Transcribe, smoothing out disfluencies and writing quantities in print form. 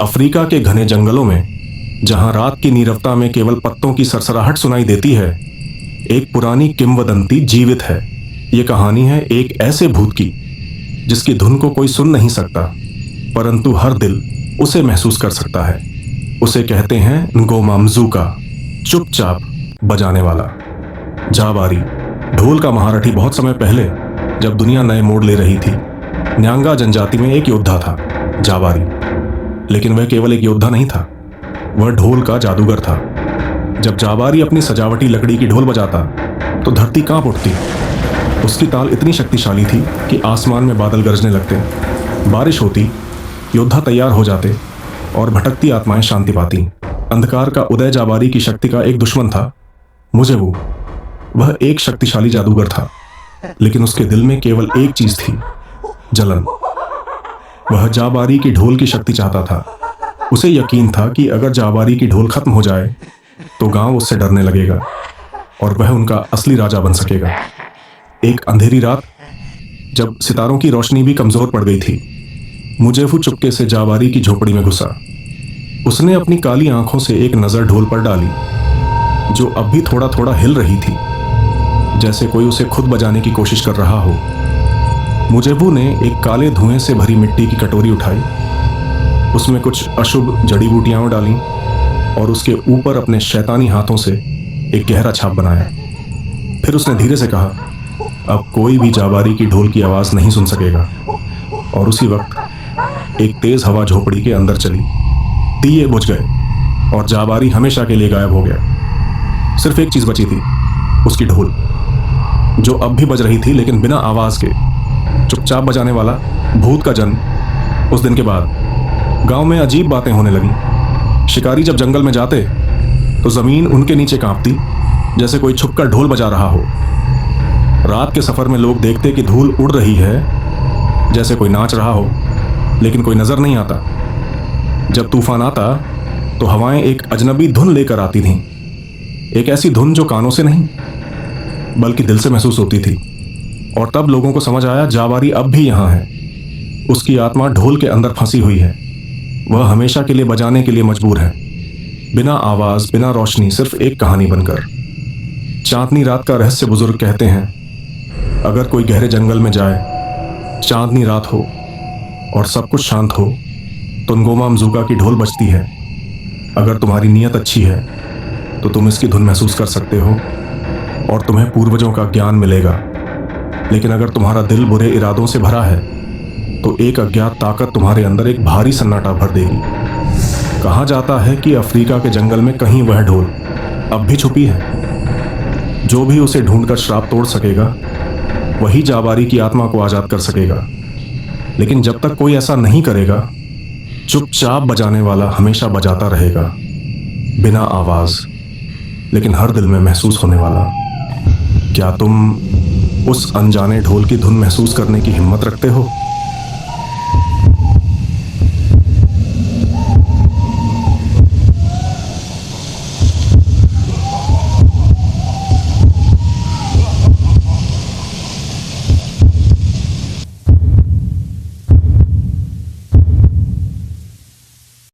Africa के घने जंगलों में, जहां रात की नीरवता में केवल पत्तों की सरसराहट सुनाई देती है, एक पुरानी किंवदंती जीवित है। ये कहानी है एक ऐसे भूत की जिसकी धुन को कोई सुन नहीं सकता, परंतु हर दिल उसे महसूस कर सकता है। उसे कहते हैं ngomamzuka, चुपचाप बजाने वाला। जाबारी ढोल का महारथी बहुत समय पहले, जब दुनिया नए मोड़ ले रही थी, न्यांगा जनजाति में एक योद्धा था, जाबारी। लेकिन वह केवल एक योद्धा नहीं था, वह ढोल का जादूगर था। जब जाबारी अपनी सजावटी लकड़ी की ढोल बजाता तो धरती कांप उठती। उसकी ताल इतनी शक्तिशाली थी कि आसमान में बादल गरजने लगते, बारिश होती, योद्धा तैयार हो जाते और भटकती आत्माएं शांति पाती। अंधकार का उदय जाबारी की शक्ति का एक दुश्मन था, मुजेबू। वह एक शक्तिशाली जादूगर था, लेकिन उसके दिल में केवल एक चीज थी, जलन। वह जाबारी की ढोल की शक्ति चाहता था। उसे यकीन था कि अगर जाबारी की ढोल खत्म हो जाए तो गांव उससे डरने लगेगा और वह उनका असली राजा बन सकेगा। एक अंधेरी रात, जब सितारों की रोशनी भी कमजोर पड़ गई थी, मुजेबू चुपके से जाबारी की झोपड़ी में घुसा। उसने अपनी काली आंखों से एक नजर ढोल पर डाली, जो अब भी थोड़ा थोड़ा हिल रही थी, जैसे कोई उसे खुद बजाने की कोशिश कर रहा हो। मुजेबू ने एक काले धुएं से भरी मिट्टी की कटोरी उठाई, उसमें कुछ अशुभ जड़ी बूटियां डालीं और उसके ऊपर अपने शैतानी हाथों से एक गहरा छाप बनाया। फिर उसने धीरे से कहा, अब कोई भी जाबारी की ढोल की आवाज नहीं सुन सकेगा। और उसी वक्त एक तेज हवा झोपड़ी के अंदर चली, दिए बुझ गए और जाबारी हमेशा के लिए गायब हो गया। सिर्फ एक चीज बची थी, उसकी ढोल, जो अब भी बज रही थी, लेकिन बिना आवाज के। चुपचाप बजाने वाला भूत का जन्म। उस दिन के बाद गांव में अजीब बातें होने लगीं। शिकारी जब जंगल में जाते तो जमीन उनके नीचे कांपती, जैसे कोई छुपकर ढोल बजा रहा हो। रात के सफर में लोग देखते कि धूल उड़ रही है, जैसे कोई नाच रहा हो, लेकिन कोई नजर नहीं आता। जब तूफान आता तो हवाएं एक अजनबी धुन लेकर आती थीं, एक ऐसी धुन जो कानों से नहीं बल्कि दिल से महसूस होती थी। और तब लोगों को समझ आया, जाबारी अब भी यहाँ है। उसकी आत्मा ढोल के अंदर फंसी हुई है। वह हमेशा के लिए बजाने के लिए मजबूर है, बिना आवाज, बिना रोशनी, सिर्फ एक कहानी बनकर। चांदनी रात का रहस्य बुजुर्ग कहते हैं, अगर कोई गहरे जंगल में जाए, चांदनी रात हो और सब कुछ शांत हो, तो ngomamzuka की ढोल बजती है। अगर तुम्हारी नीयत अच्छी है तो तुम इसकी धुन महसूस कर सकते हो और तुम्हें पूर्वजों का ज्ञान मिलेगा। लेकिन अगर तुम्हारा दिल बुरे इरादों से भरा है तो एक अज्ञात ताकत तुम्हारे अंदर एक भारी सन्नाटा भर देगी। कहा जाता है कि अफ्रीका के जंगल में कहीं वह ढोल अब भी छुपी है। जो भी उसे ढूंढकर श्राप तोड़ सकेगा, वही जाबारी की आत्मा को आजाद कर सकेगा। लेकिन जब तक कोई ऐसा नहीं करेगा, चुपचाप बजाने वाला हमेशा बजाता रहेगा, बिना आवाज, लेकिन हर दिल में महसूस होने वाला। क्या तुम उस अनजाने ढोल की धुन महसूस करने की हिम्मत रखते हो?